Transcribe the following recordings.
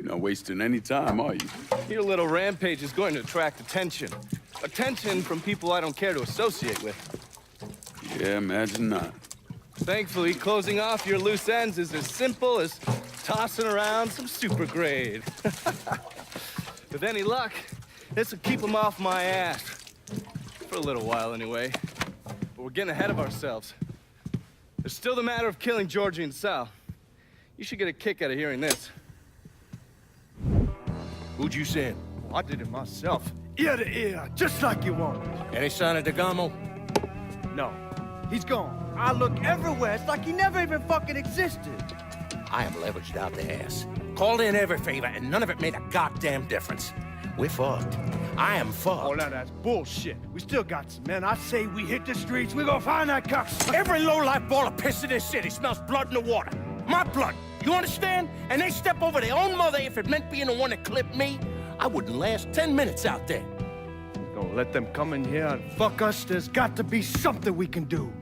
You're not wasting any time, are you? Your little rampage is going to attract attention. Attention from people I don't care to associate with. Yeah, imagine not. Thankfully, closing off your loose ends is as simple as tossing around some super grade. With any luck, this will keep them off my ass. For a little while, anyway. But we're getting ahead of ourselves. There's still the matter of killing Georgie and Sal. You should get a kick out of hearing this. Who'd you send? I did it myself. Ear to ear, just like you wanted. Any sign of DeGamo? No, he's gone. I look everywhere. It's like he never even fucking existed. I am leveraged out the ass. Called in every favor, and none of it made a goddamn difference. We're fucked. I am fucked. Oh, now that's bullshit. We still got some men. I say we hit the streets. We gonna find that cocksucker. Every low-life ball of piss in this city smells blood in the water. My blood. You understand? And they step over their own mother if it meant being the one that clipped me. I wouldn't last 10 minutes out there. Don't let them come in here and fuck us. There's got to be something we can do.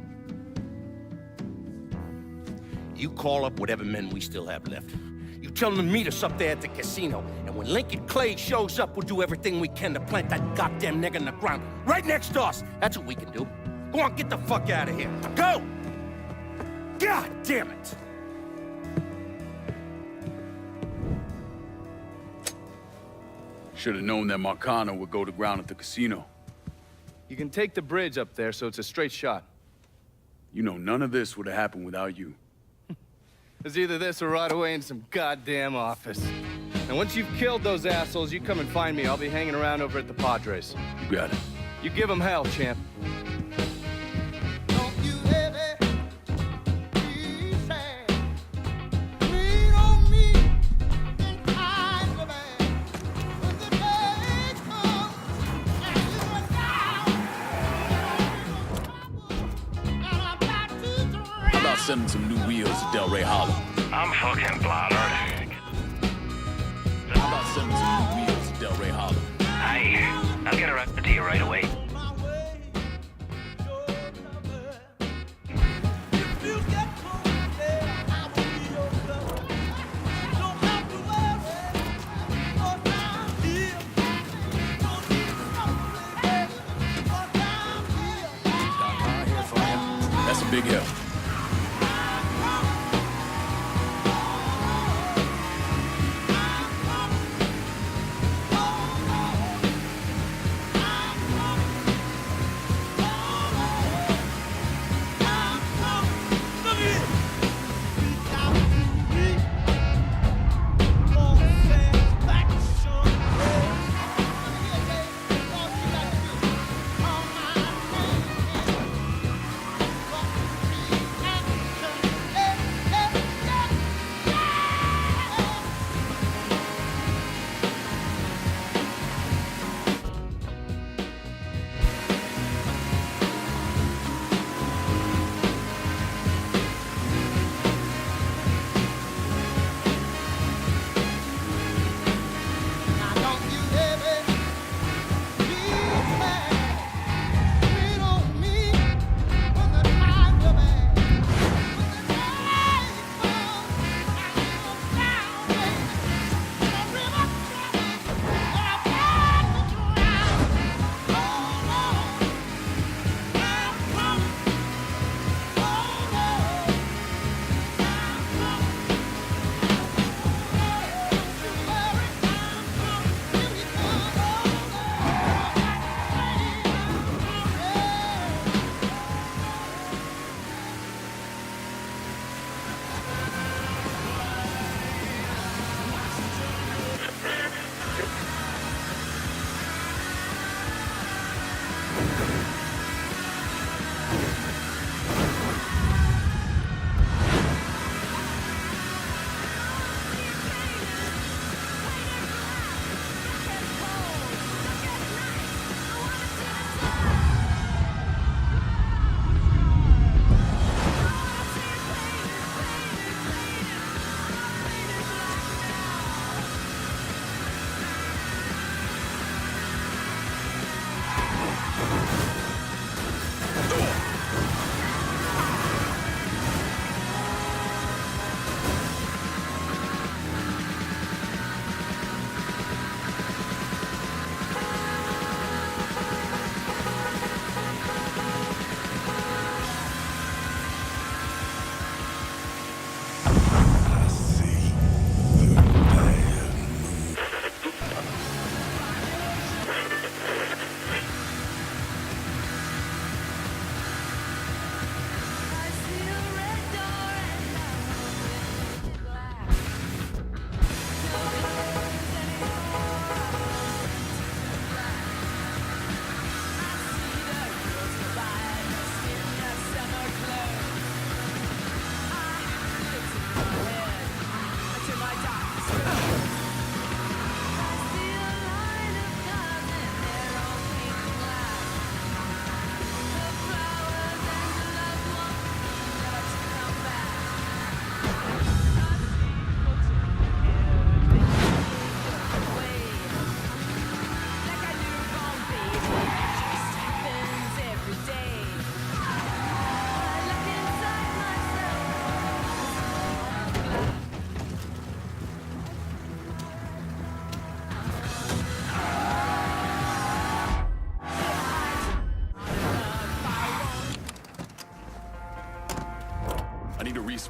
You call up whatever men we still have left. You tell them to meet us up there at the casino. And when Lincoln Clay shows up, we'll do everything we can to plant that goddamn nigger in the ground. Right next to us. That's what we can do. Go on, get the fuck out of here. Go! God damn it! Should have known that Marcano would go to ground at the casino. You can take the bridge up there, so it's a straight shot. You know, none of this would have happened without you. It's either this or right away in some goddamn office. And once you've killed those assholes, you come and find me. I'll be hanging around over at the Padres. You got it. You give them hell, champ. Sending some new wheels to Delray Hollow. I'm fucking flattered. How about sending some new wheels to Delray Hollow? Aye, I'll get her out to you right away. That's a big help.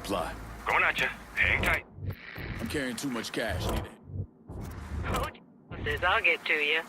supply. Going at you. Hang tight. I'm carrying too much cash, need it. Oh, Jesus, I'll get to you.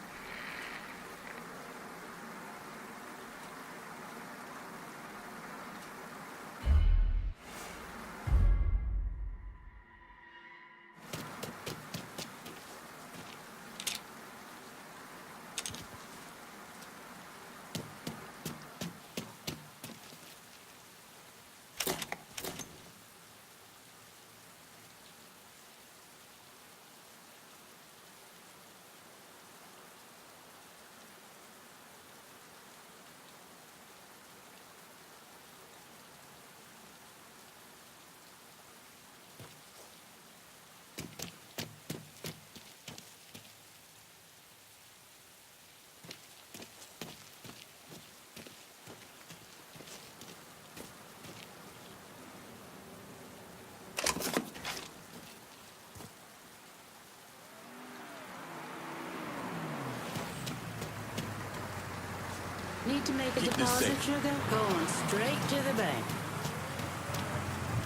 Need to make a Keep this deposit, safe. sugar? Going straight to the bank.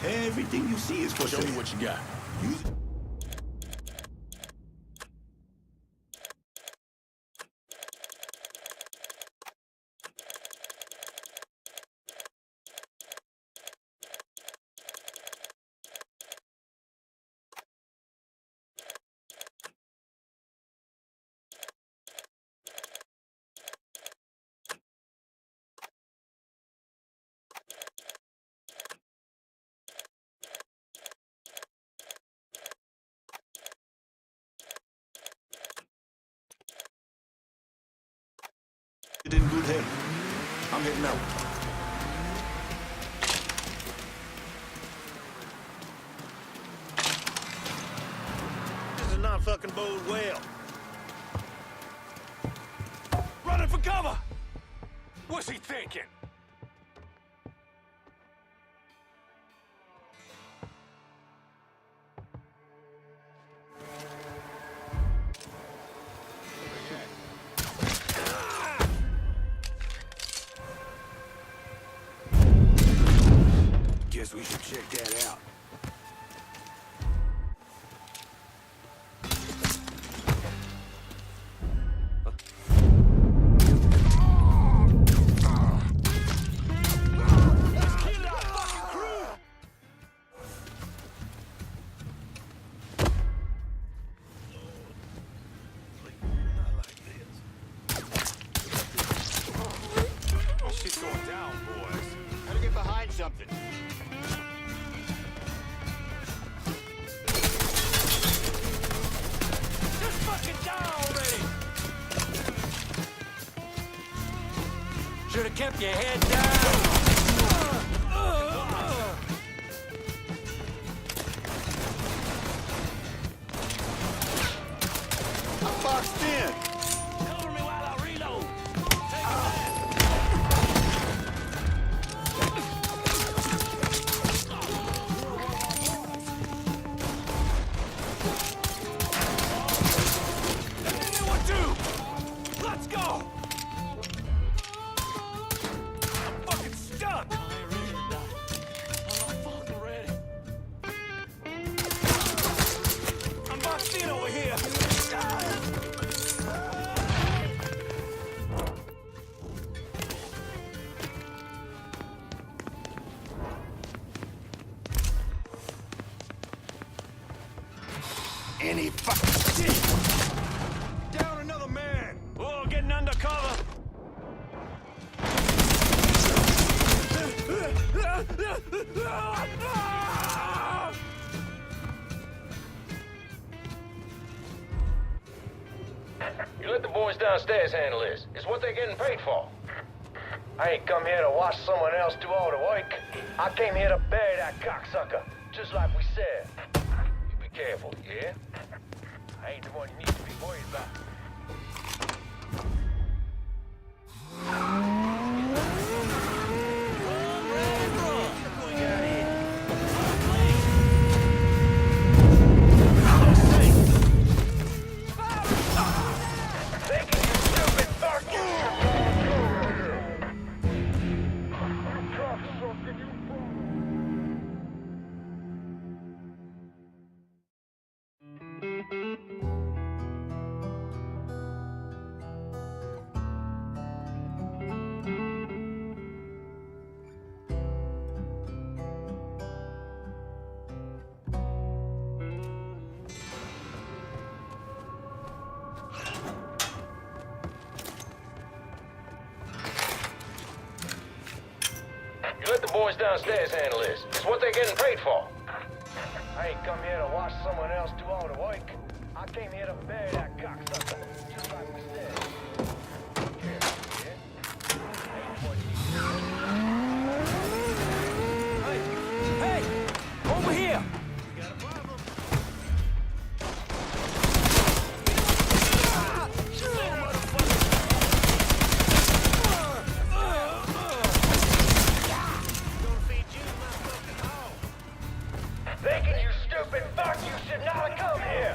Everything you see is for Show sale. me what you got. Use it. It in good health. I'm heading out. This does not fucking bode well. Running for cover! What's he thinking? Guess we should check that out. Shit's going down, boys. Gotta get behind something. Just fucking die already! Should've kept your head down. I'm boxed in. Cover me while I reload. Let's go! I'm fucking stuck! I'm not fucking ready. I'm boxed in over here! Any fucking shit. Down another man! Oh, getting under cover! You let the boys downstairs handle this. It's what they're getting paid for. I ain't come here to watch someone else do all the work. I came here to bury that cocksucker, just like we said. You be careful, yeah? I ain't the one you need to be worried about. the boys downstairs handle this. It's what they're getting paid for. I ain't come here to watch someone else do all the work. I came here to bury that cocksucker, just like we said. Hey! Over here! Thinking you stupid fuck, you should not have come here!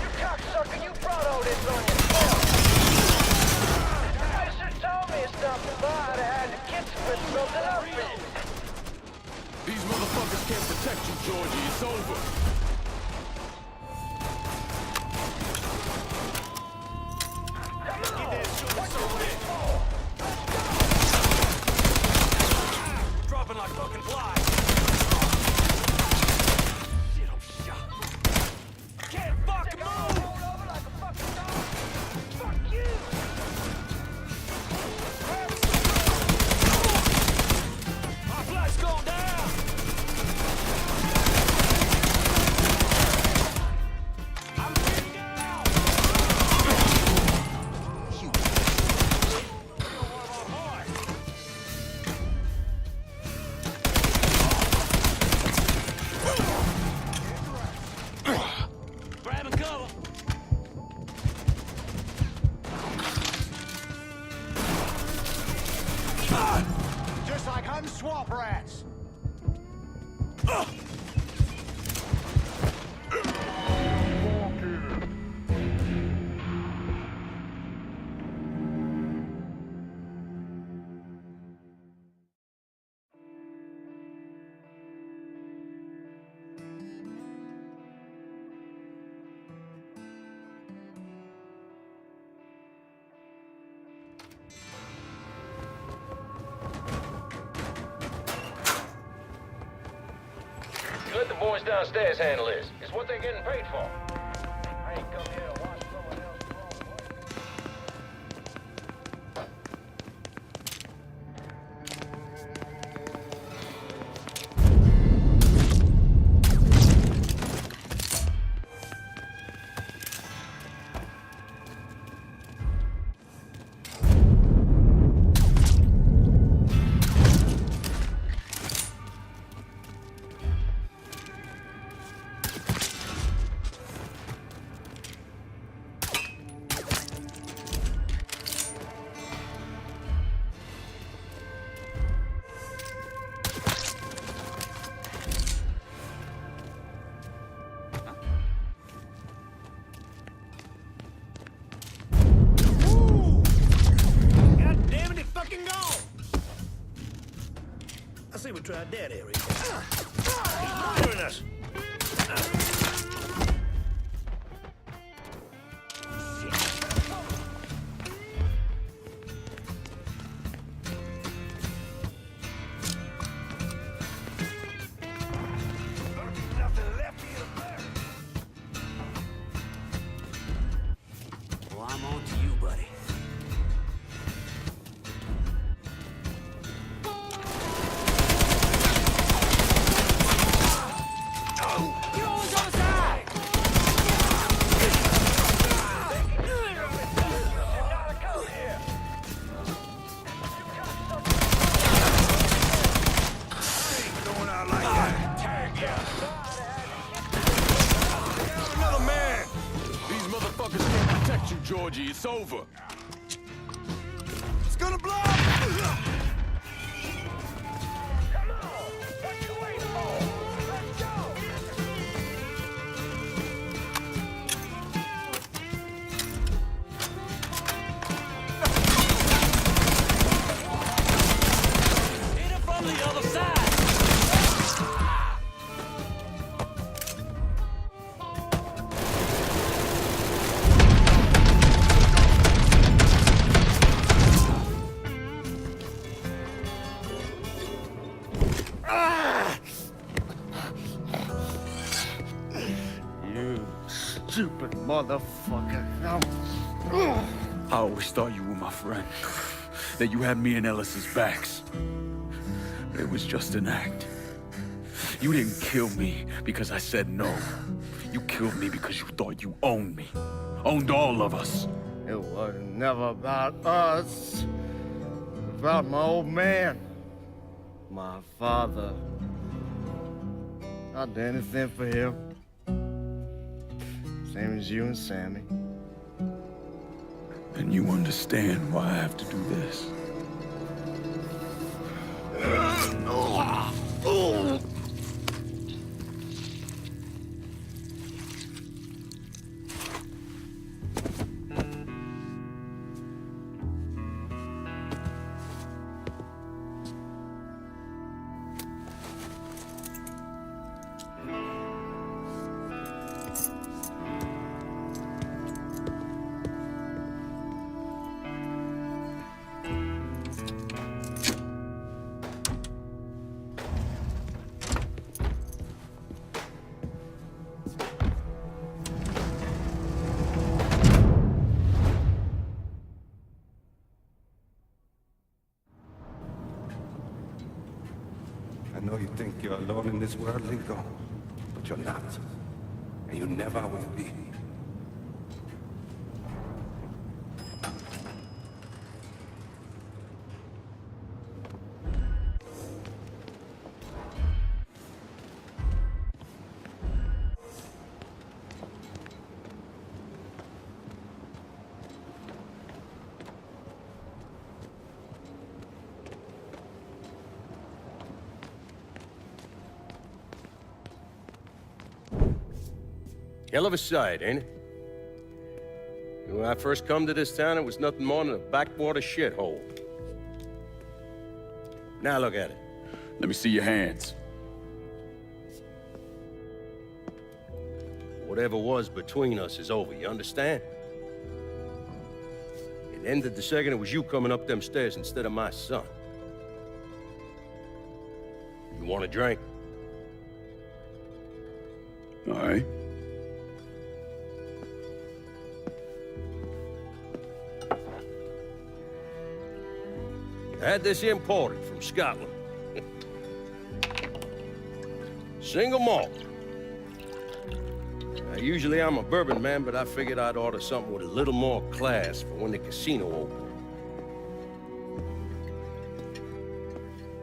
You cocksucker, you brought all this on yourself! You should have told me it's something, but I'd have had the kitchen put something up for you! These motherfuckers can't protect you, Georgie. It's over. Dropping like fucking flies. Shit, I'm shot. Can't fucking move! Fuck you! My flight's going down! I'm getting out! Grabbing cover! Just like hunting swamp rats. You let the boys downstairs handle this. It's what they're getting paid for. I ain't come here to watch someone else do all the work. God damn it, it's fucking gone! I say we tried that area. He's murdering us! Nothing left here to bury. Well, I'm on to you, buddy. You're always on the side! Going out like that. Another man. These motherfuckers can't protect you, Georgie. It's over. It's gonna blow! Come on! What you waiting for? Let's go! Hit it from the other side! You stupid motherfucker. I always thought you were my friend. That you had me and Ellis's backs. It was just an act. You didn't kill me because I said no. You killed me because you thought you owned me. Owned all of us. It was never about us. It was about my old man. My father. I'd do anything for him. Same as you and Sammy. And you understand why I have to do this. I know you think you're alone in this world, Lingo, but you're not. And you never will be. Hell of a sight, ain't it? When I first come to this town, it was nothing more than a backwater shithole. Now look at it. Let me see your hands. Whatever was between us is over, you understand? It ended the second it was you coming up them stairs instead of my son. You want a drink? All right. I had this imported from Scotland. Single malt. Now, usually I'm a bourbon man, but I figured I'd order something with a little more class for when the casino opened.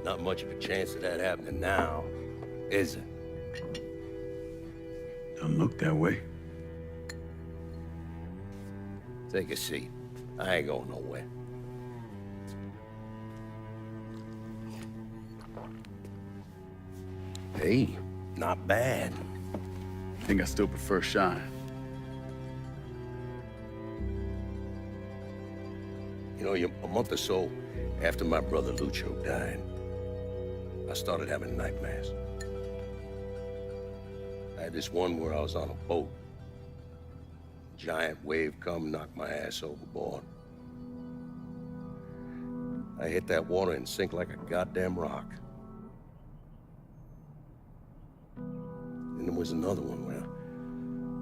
Not much of a chance of that happening now, is it? Don't look that way. Take a seat. I ain't going nowhere. Hey, not bad. I think I still prefer Shine. You know, a month or so after my brother Lucho died, I started having nightmares. I had this one where I was on a boat. Giant wave come, knocked my ass overboard. I hit that water and sink like a goddamn rock. And there was another one where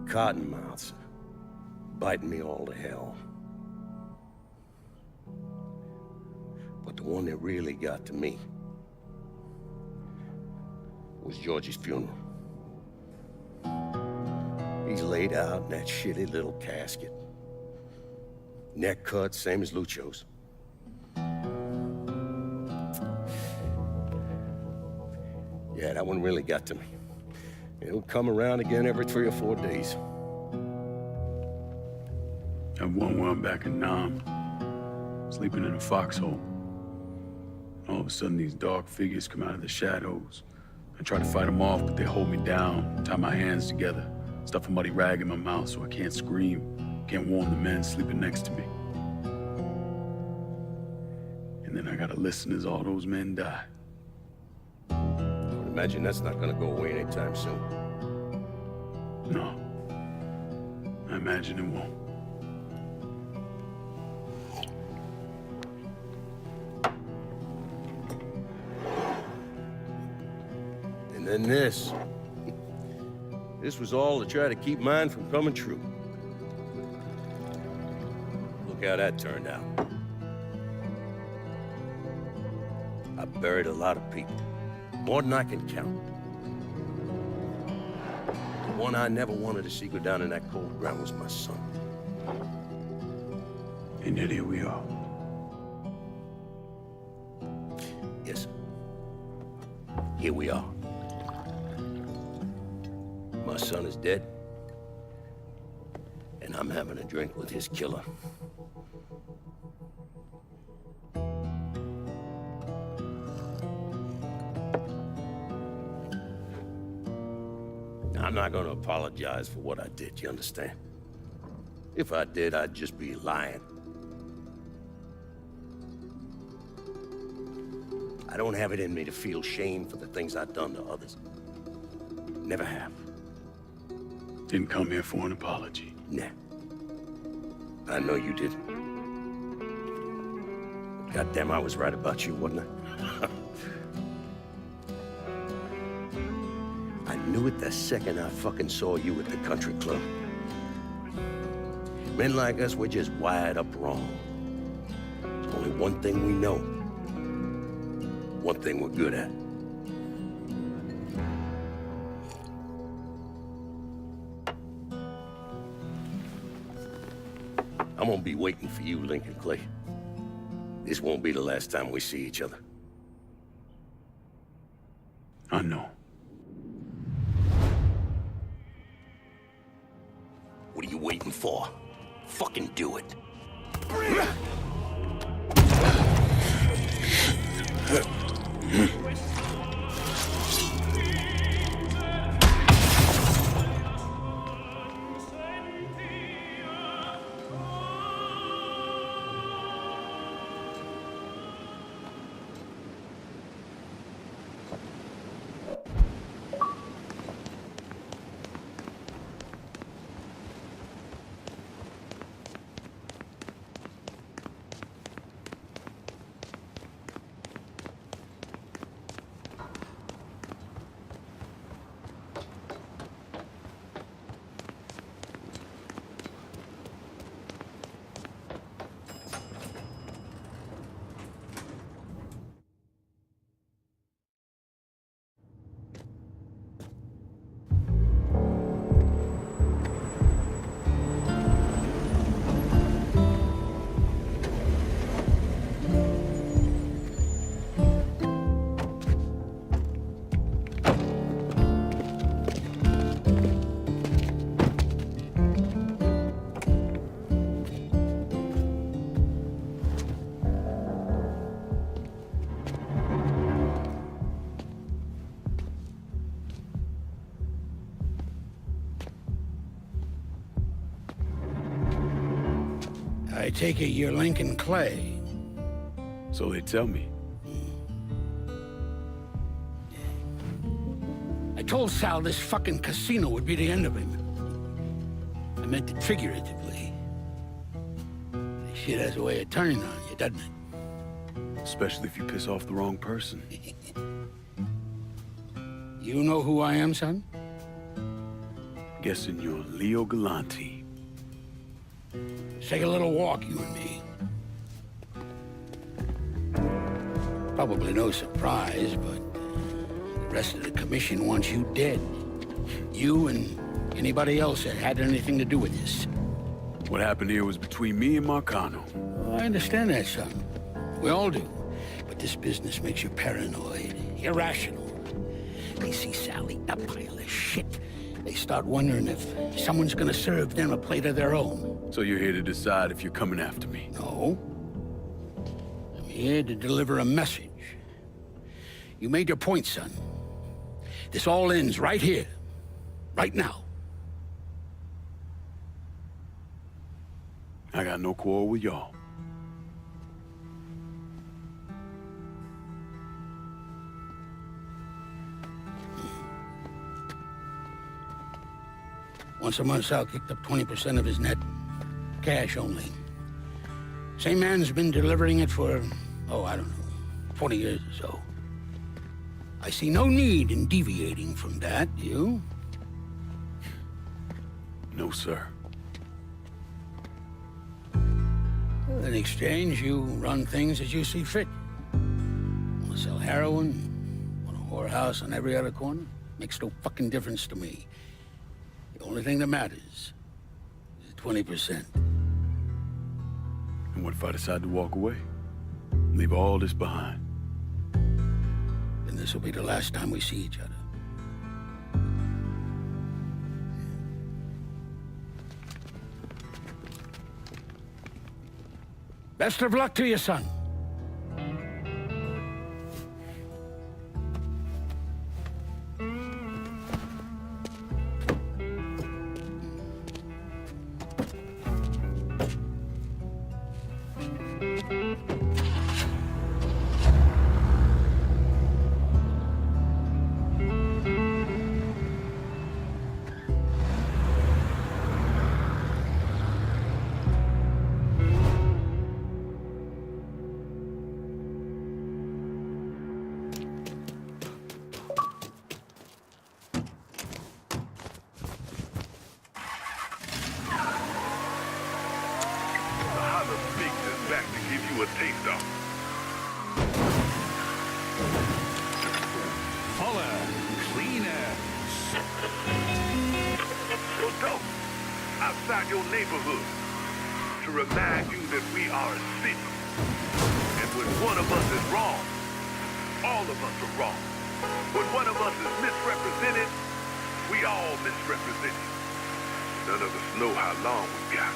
cottonmouths biting me all to hell. But the one that really got to me was Georgie's funeral. He's laid out in that shitty little casket. Neck cut, same as Lucho's. Yeah, that one really got to me. It'll come around again every 3 or 4 days. That one where I'm back in Nam, sleeping in a foxhole. All of a sudden, these dark figures come out of the shadows. I try to fight them off, but they hold me down, tie my hands together, stuff a muddy rag in my mouth so I can't scream, can't warn the men sleeping next to me. And then I gotta listen as all those men die. I would imagine that's not gonna go away anytime soon. No. I imagine it won't. And then this. This was all to try to keep mine from coming true. Look how that turned out. I buried a lot of people. More than I can count. The one I never wanted to see go down in that cold ground was my son. And yet here we are. Yes, sir. Here we are. My son is dead. And I'm having a drink with his killer. I'm not gonna apologize for what I did, you understand? If I did, I'd just be lying. I don't have it in me to feel shame for the things I've done to others. Never have. Didn't come here for an apology. Nah. I know you didn't. Goddamn, I was right about you, wasn't I? I knew it the second I fucking saw you at the country club. Men like us, we're just wired up wrong. There's only one thing we know. One thing we're good at. I'm gonna be waiting for you, Lincoln Clay. This won't be the last time we see each other. I know. What are you waiting for? Fucking do it. I take it you're Lincoln Clay. So they tell me. I told Sal this fucking casino would be the end of him. I meant it figuratively. This shit has a way of turning on you, doesn't it? Especially if you piss off the wrong person. You know who I am, son? Guessing you're Leo Galante. Let's take a little walk, you and me. Probably no surprise, but the rest of the commission wants you dead. You and anybody else that had anything to do with this. What happened here was between me and Marcano. Oh, I understand that, son. We all do. But this business makes you paranoid, irrational. They see Sally, a pile of shit. They start wondering if someone's gonna serve them a plate of their own. So you're here to decide if you're coming after me? No. I'm here to deliver a message. You made your point, son. This all ends right here. Right now. I got no quarrel with y'all. Once a month, Sal kicked up 20% of his net. Cash only. Same man's been delivering it for, I don't know, 20 years or so. I see no need in deviating from that, you? No, sir. In exchange, you run things as you see fit. Want to sell heroin? Want a whorehouse on every other corner? Makes no fucking difference to me. The only thing that matters is 20%. And what if I decide to walk away? Leave all this behind? Then this will be the last time we see each other. Best of luck to you, son. Back to give you a taste of. Fuller, cleaner. So dope, outside your neighborhood, to remind you that we are a city. And when one of us is wrong, all of us are wrong. When one of us is misrepresented, we all misrepresented. None of us know how long we got.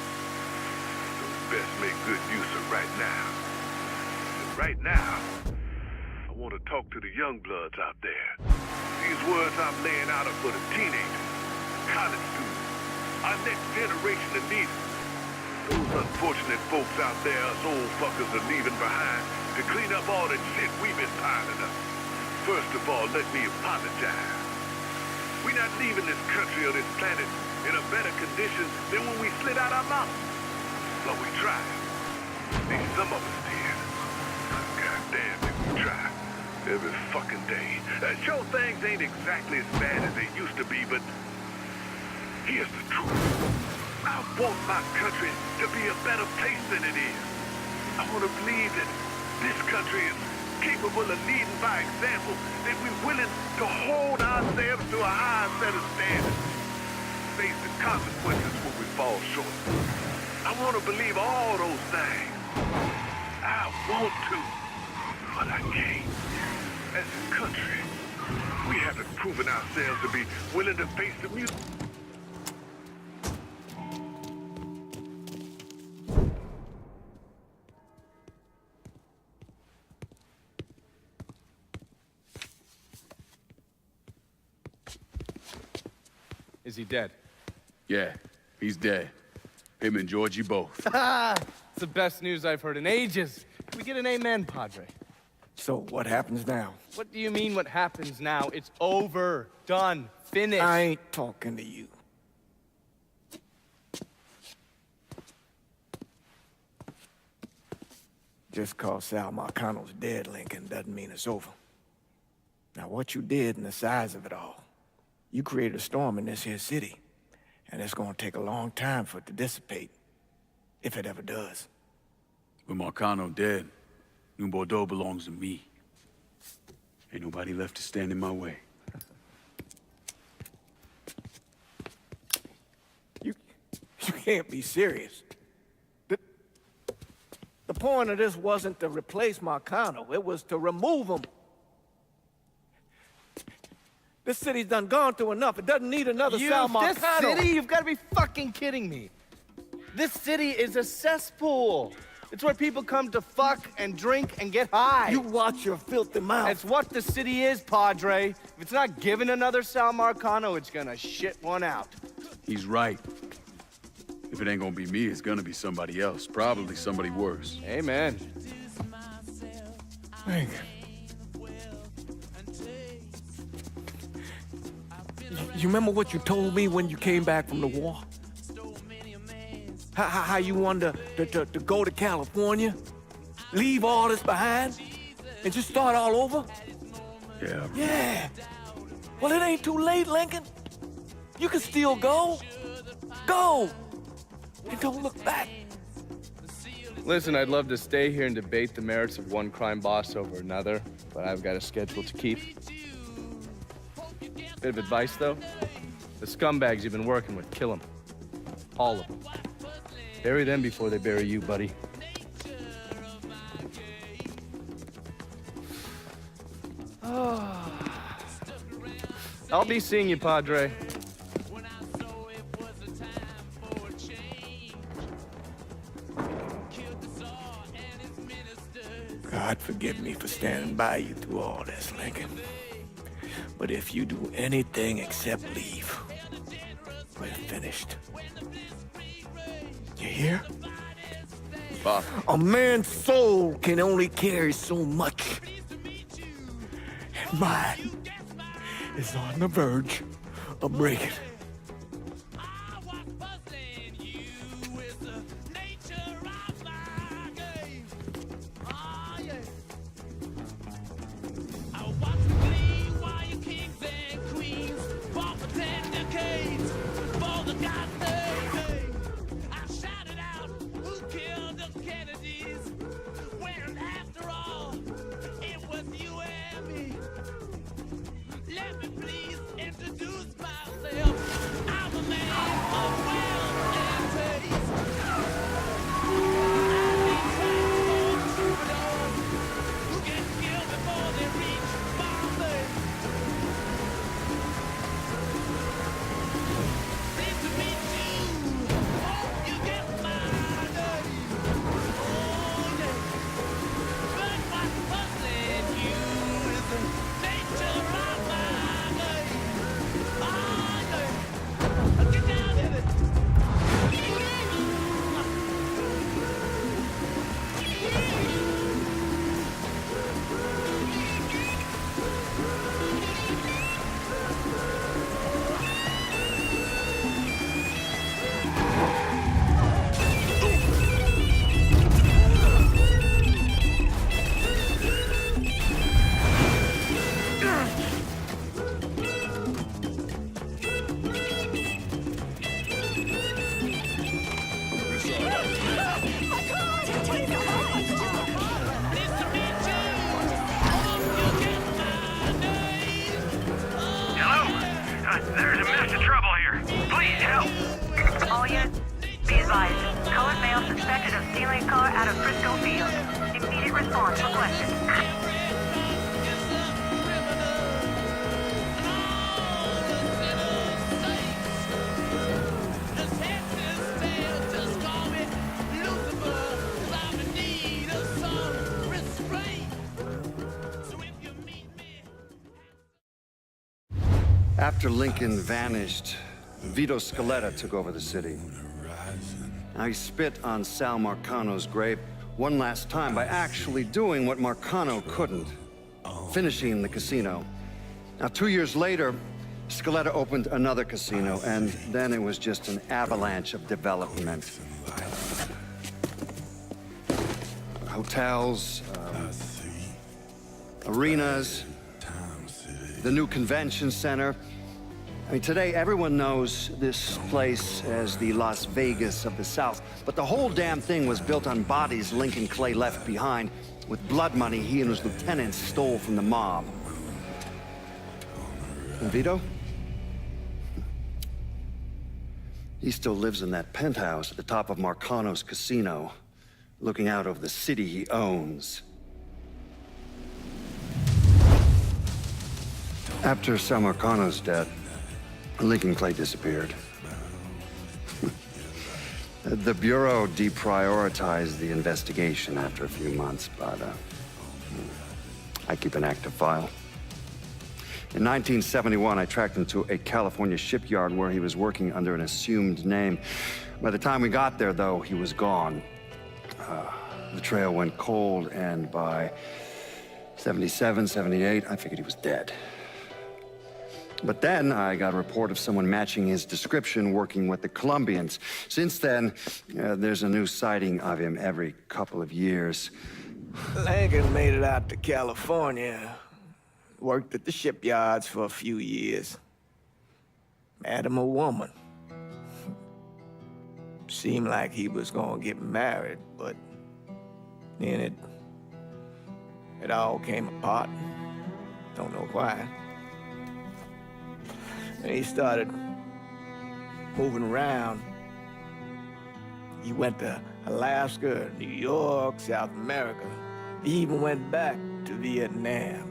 Best make good use of right now. And right now, I want to talk to the young bloods out there. These words I'm laying out are for the teenagers, college students, our next generation of leaders. Those unfortunate folks out there, us old fuckers are leaving behind to clean up all that shit we've been piling up. First of all, let me apologize. We're not leaving this country or this planet in a better condition than when we slid out our mouths. But we tried. At least some of us did. God damn it, we try. Every fucking day. Sure, things ain't exactly as bad as they used to be, but here's the truth. I want my country to be a better place than it is. I want to believe that this country is capable of leading by example, that we're willing to hold ourselves to a higher set of standards, face the consequences when we fall short. I want to believe all those things. I want to, but I can't. As a country, we haven't proven ourselves to be willing to face the music. Is he dead? Yeah, he's dead. Him and Georgie both. It's the best news I've heard in ages. Can we get an amen, Padre? So, what happens now? What do you mean what happens now? It's over. Done. Finished. I ain't talking to you. Just cause Sal Marcano's dead, Lincoln, doesn't mean it's over. Now, what you did and the size of it all, you created a storm in this here city. And it's gonna take a long time for it to dissipate, if it ever does. With Marcano dead, New Bordeaux belongs to me. Ain't nobody left to stand in my way. You can't be serious. The point of this wasn't to replace Marcano, it was to remove him. This city's done gone through enough. It doesn't need another Sal Marcano. This city? You've got to be fucking kidding me. This city is a cesspool. It's where people come to fuck and drink and get high. You watch your filthy mouth. It's what the city is, Padre. If it's not giving another Sal Marcano, it's gonna shit one out. He's right. If it ain't gonna be me, it's gonna be somebody else. Probably somebody worse. Amen. Thank you. You remember what you told me when you came back from the war? How you wanted to go to California, leave all this behind, and just start all over? Yeah. Yeah. Well, it ain't too late, Lincoln. You can still go. Go. And don't look back. Listen, I'd love to stay here and debate the merits of one crime boss over another, but I've got a schedule to keep. Bit of advice, though. The scumbags you've been working with, kill them. All of them. Bury them before they bury you, buddy. I'll be seeing you, Padre. God forgive me for standing by you through all this, Lincoln. But if you do anything except leave, we're finished. You hear? Bob. A man's soul can only carry so much. And mine is on the verge of breaking. After Lincoln vanished, Vito Scaletta took over the city. Now he spit on Sal Marcano's grave one last time by actually doing what Marcano couldn't, finishing the casino. Now 2 years later, Scaletta opened another casino, and then it was just an avalanche of development. Hotels, arenas, the new convention center. I mean, today everyone knows this place as the Las Vegas of the South, but the whole damn thing was built on bodies Lincoln Clay left behind with blood money he and his lieutenants stole from the mob. And Vito? He still lives in that penthouse at the top of Marcano's casino, looking out over the city he owns. After Sal Marcano's death, Lincoln Clay disappeared. The Bureau deprioritized the investigation after a few months, but I keep an active file. In 1971, I tracked him to a California shipyard where he was working under an assumed name. By the time we got there, though, he was gone. The trail went cold, and by 77, 78, I figured he was dead. But then I got a report of someone matching his description working with the Colombians. Since then, there's a new sighting of him every couple of years. Lincoln made it out to California. Worked at the shipyards for a few years. Met him a woman. Seemed like he was gonna get married, but Then it all came apart. Don't know why. And he started moving around. He went to Alaska, New York, South America. He even went back to Vietnam.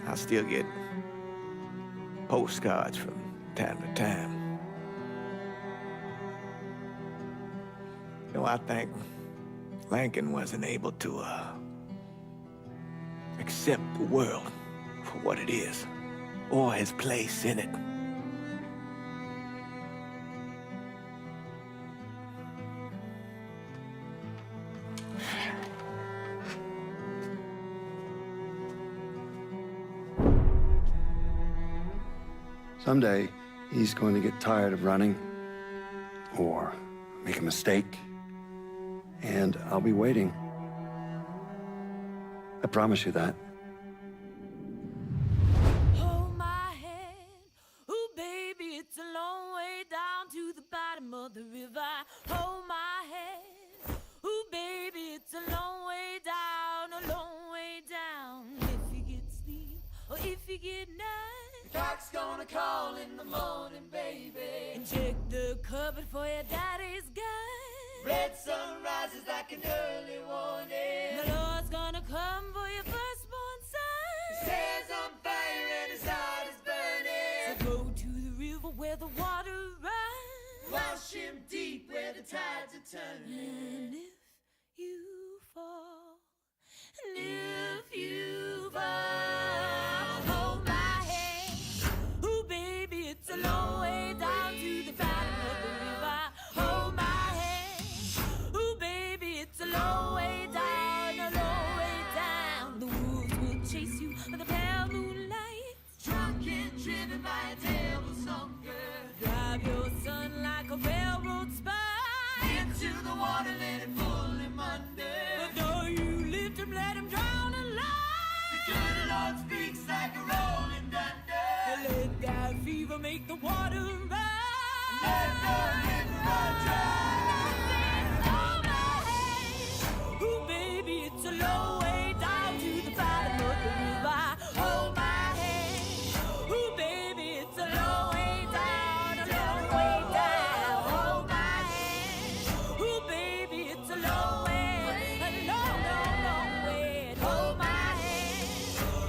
I still get postcards from time to time. You know, I think Lincoln wasn't able to accept the world for what it is, or his place in it. Someday, he's going to get tired of running, or make a mistake, and I'll be waiting. I promise you that. Hold my hand, ooh baby, it's a long way down to the bottom of the river. Hold my hand, ooh baby, it's a long way down, a long way down. If you get sleep, or if you get night, Doc's gonna call in the morning, baby. And check the cupboard for your daddy's gun. Red sun rises like an early warning. The Lord's gonna come for your firstborn son. His hair's on fire and his heart is burning. So go to the river where the water runs. Wash him deep where the tides are turning. And if you fall, and if you fall, hold my hand. Ooh, baby, it's a long way down to the bottom of the river. Hold my hand. Ooh, baby, it's a long way down, a long way down. The wolves will chase you with a pale moonlight. Drunk and driven by a devil's hunger. Drive your son like a railroad spine into the water, let it pull him under. But though you lift him, let him drown alive. The good Lord speaks like a rolling thunder. Let that fever make the water run. Let the river run dry. Hold my hand. Ooh, baby, it's a long way down to the bottom of the river. Hold my hand. Ooh, baby, it's a long way down, a long way down. Hold my hand. Ooh, baby, it's a long way, a long, long, long way. Hold my hand.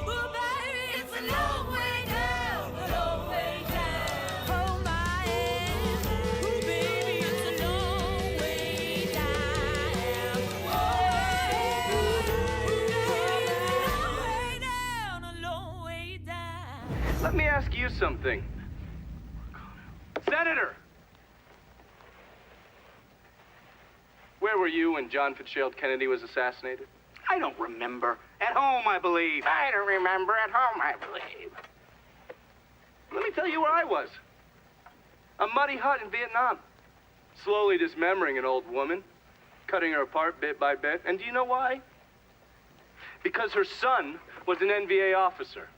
Ooh, baby, it's a long way down, a long way down. Hold my hand. Ooh, baby, it's a long way down. A long way down. Let me ask you something. Senator! Where were you when John Fitzgerald Kennedy was assassinated? I don't remember. At home, I believe. I don't remember at home, I believe. Let me tell you where I was. A muddy hut in Vietnam. Slowly dismembering an old woman, cutting her apart bit by bit. And do you know why? Because her son was an NVA officer.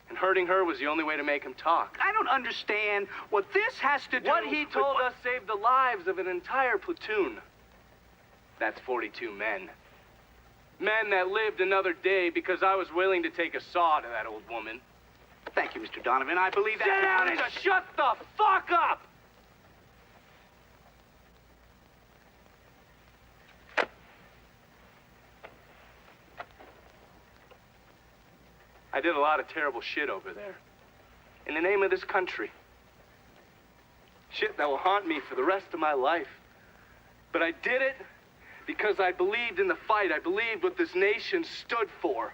And hurting her was the only way to make him talk. I don't understand what this has to do. What he told us saved the lives of an entire platoon. That's 42 men. Men that lived another day because I was willing to take a saw to that old woman. Thank you, Mr. Donovan. I believe that. Sit down and just shut the fuck up! I did a lot of terrible shit over there. In the name of this country. Shit that will haunt me for the rest of my life. But I did it because I believed in the fight. I believed what this nation stood for.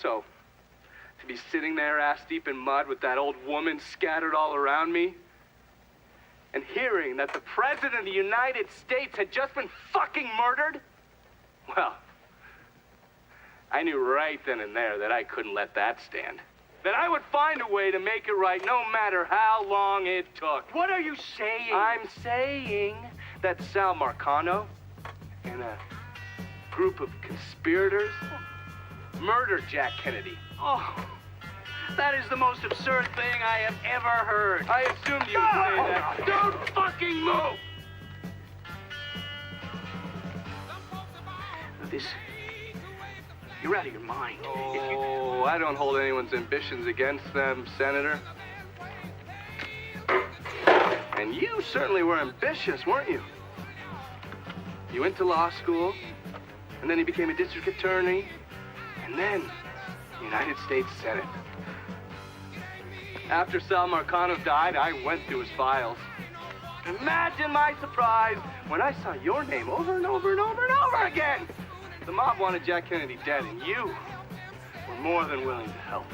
So, to be sitting there ass deep in mud with that old woman scattered all around me, and hearing that the President of the United States had just been fucking murdered, well, I knew right then and there that I couldn't let that stand. That I would find a way to make it right no matter how long it took. What are you saying? I'm saying that Sal Marcano and a group of conspirators murdered Jack Kennedy. Oh, That is the most absurd thing I have ever heard. I assumed you would say that. Don't fucking move! This... You're out of your mind. Oh, I don't hold anyone's ambitions against them, Senator. And you certainly were ambitious, weren't you? You went to law school, and then you became a district attorney, and then United States Senate. After Sal Marcano died, I went through his files. Imagine my surprise when I saw your name over and over and over and over again. The mob wanted Jack Kennedy dead, and you were more than willing to help.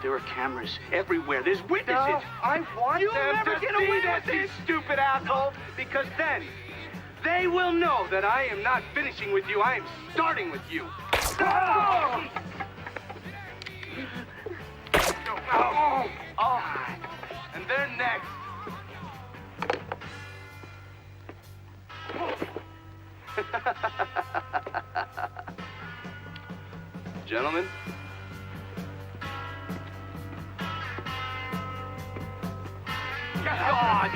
There are cameras everywhere. There's witnesses. No, I want them to see this, you stupid asshole, because then they will know that I am not finishing with you. I am starting with you. Oh! Oh! And they're next. Gentlemen. God!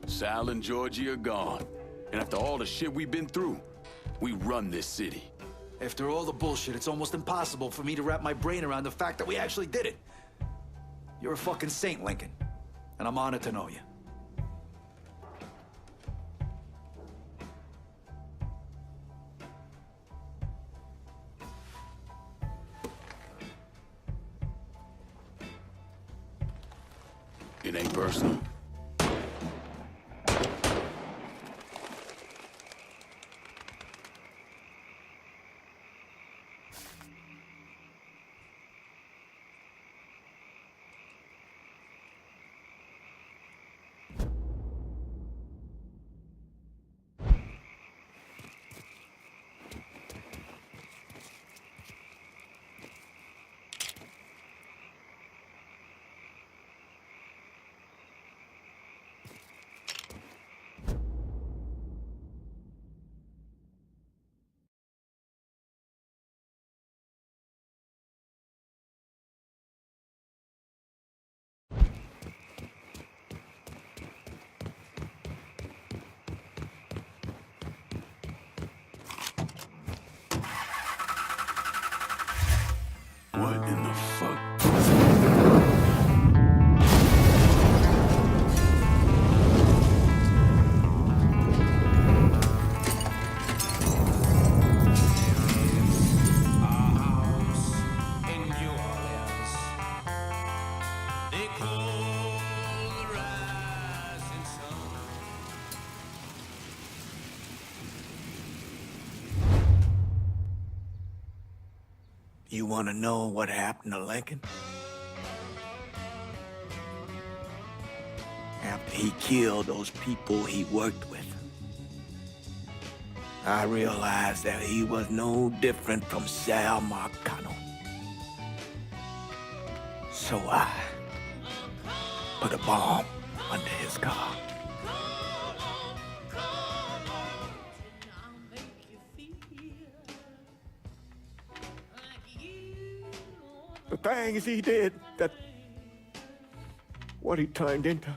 Sal and Georgie are gone. And after all the shit we've been through, we run this city. After all the bullshit, it's almost impossible for me to wrap my brain around the fact that we actually did it. You're a fucking saint, Lincoln. And I'm honored to know you. It ain't personal. What in the fuck? You want to know what happened to Lincoln? After he killed those people he worked with, I realized that he was no different from Sal Marcano. So I put a bomb under his car. The things he did, what he turned into.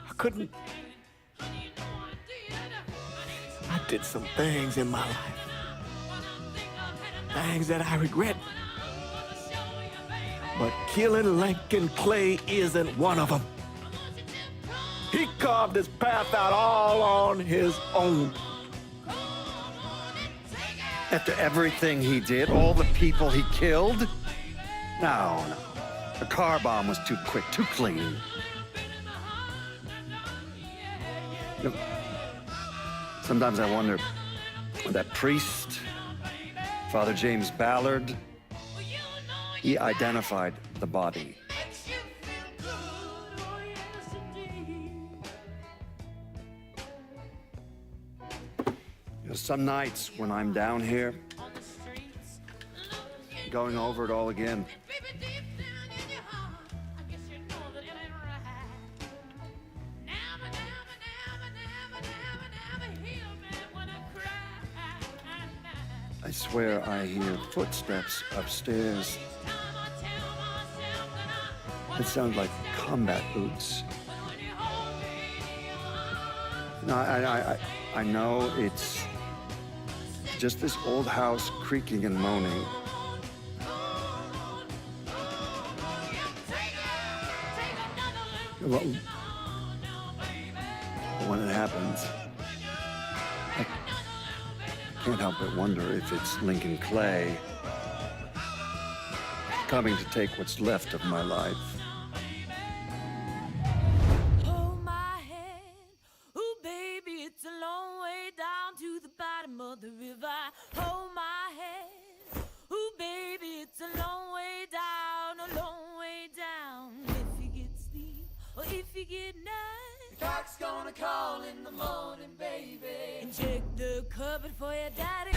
I couldn't. I did some things in my life. Things that I regret. But killing Lincoln Clay isn't one of them. He carved his path out all on his own. After everything he did, all the people he killed? No. The car bomb was too quick, too clean. You know, sometimes I wonder, that priest, Father James Ballard, he identified the body. You know, some nights when I'm down here, going over it all again, I swear I hear footsteps upstairs. It sounds like combat boots. No, I know it's just this old house creaking and moaning. Well, when it happens, I can't help but wonder if it's Lincoln Clay coming to take what's left of my life. Hold my hand, ooh baby, it's a long way down to the bottom of the river. Hold my hand, ooh baby, it's a long way down, a long way down. If you get sleep or if you get night, the cock's gonna call in the morning, baby. And check the cupboard for your daddy.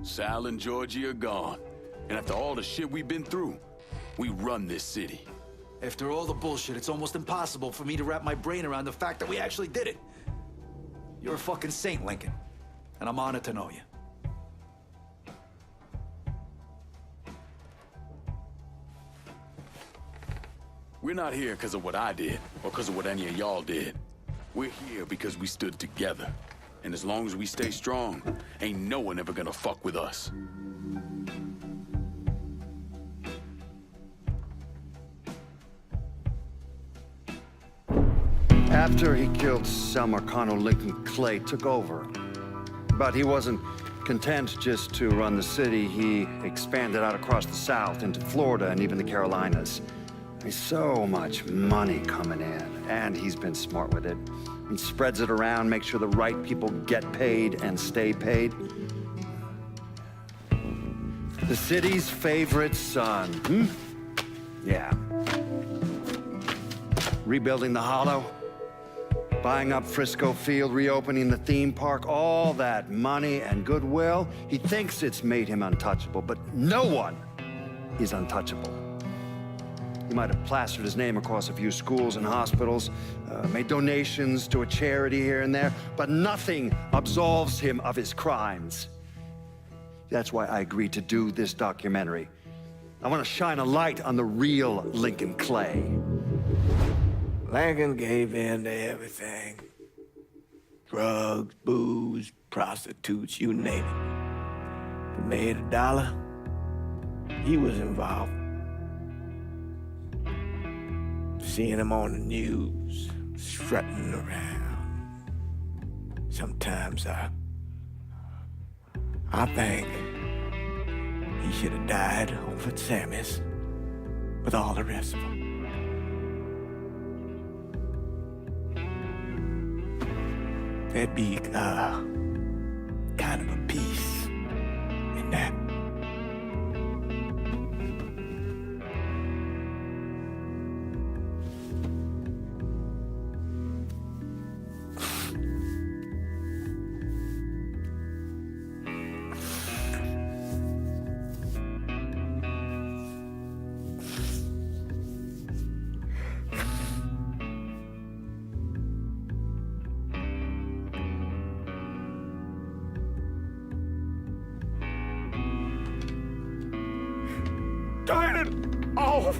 Sal and Georgie are gone. And after all the shit we've been through, we run this city. After all the bullshit, it's almost impossible for me to wrap my brain around the fact that we actually did it. You're a fucking saint, Lincoln. And I'm honored to know you. We're not here because of what I did, or because of what any of y'all did. We're here because we stood together. And as long as we stay strong, ain't no one ever gonna fuck with us. After he killed Sal Marcano, Lincoln Clay took over. But he wasn't content just to run the city. He expanded out across the South into Florida and even the Carolinas. There's so much money coming in, and he's been smart with it. He spreads it around, makes sure the right people get paid and stay paid. The city's favorite son, Yeah. Rebuilding the Hollow, buying up Frisco Field, reopening the theme park, all that money and goodwill. He thinks it's made him untouchable, but no one is untouchable. He might have plastered his name across a few schools and hospitals, made donations to a charity here and there, but nothing absolves him of his crimes. That's why I agreed to do this documentary. I want to shine a light on the real Lincoln Clay. Lincoln gave in to everything. Drugs, booze, prostitutes, you name it. If it made a dollar, he was involved. Seeing him on the news, strutting around. Sometimes I think he should have died over at Sammy's with all the rest of them. There'd be kind of a peace in that. Turn it off!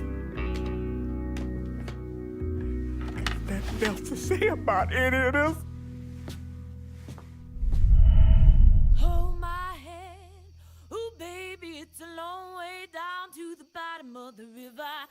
Nothing else to say about any of this. Hold my hand, ooh baby, it's a long way down to the bottom of the river.